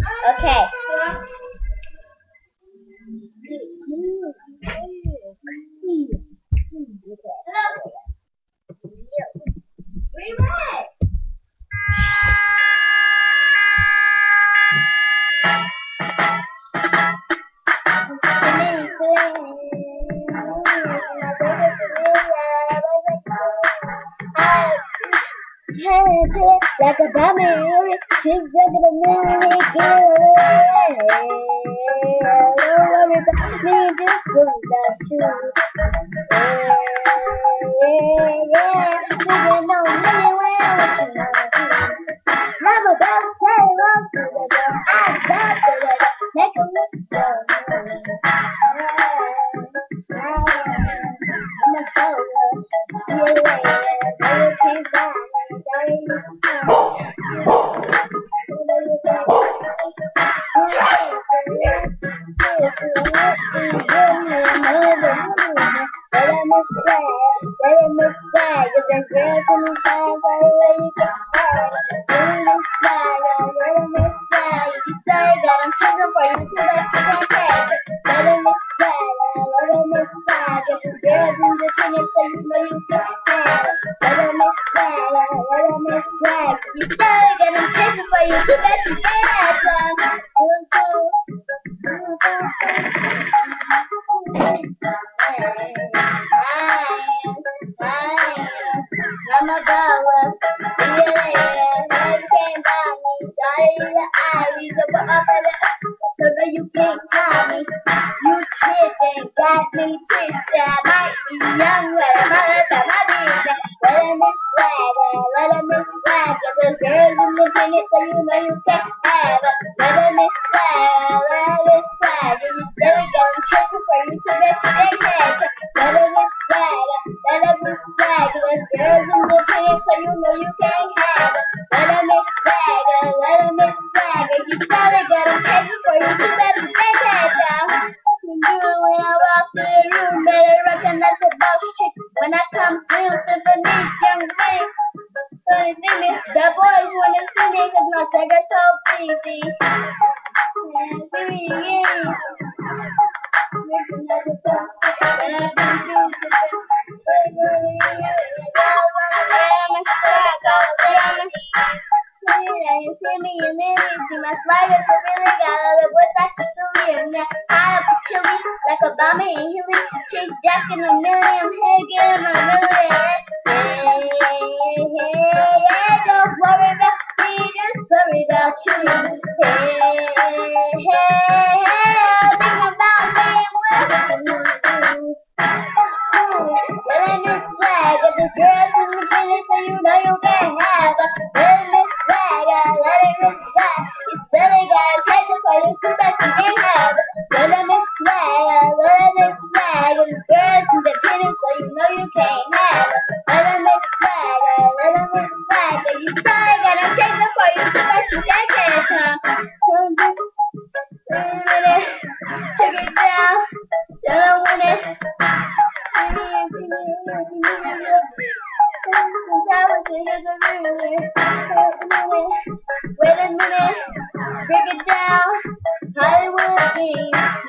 Okay. Like a diamond, she's jumping a million girl. Don't worry about me, just worry about you. Yeah, yeah, you don't know me well, what you wanna do. I'm about to say one to the girl, I got to make a look for you. I'm a power, yeah, you can't buy me, you gotta get them chasing for you, too bad you can't have I'm a baller, yeah, you can't buy me, sorry, the ivy, so put up at it, so that you can't try me, you tripping, got me twisted, I might be young, but I'm not about my business, let him miss flag, cause the girls independent, so you know you can't have it, let him miss flag, and you still got them chasing for you, so that you can't have it, let him miss flag, cause girls independent, so you know you can't have it, let him miss flag, and you still got them chasing for you, so that you can't have it, you do it when I walk through the room, better recognize the boss chick, when I come through, Tiffany, young man. Wanna see me? The boys wanna see me 'cause my secret's so busy. See me again. See me and then you see my spiders are really got all the boys like to live now. High up a chili like Obama and Hillary. Chick Jack in a million, hey, get him a million. Hey, don't worry about me, just worry about you. Think about me and what you do. Let me flag, if the girls in the business, so you know you can't have it. Let me flag, you still got a chance for you too bad you can't have it. Let me flag, if the girls in the business, so you know you can't have it. Let me flag, if you still got a chance for you too bad you can't have it. Check it down, don't win it. Wait a minute, break it down, Hollywood.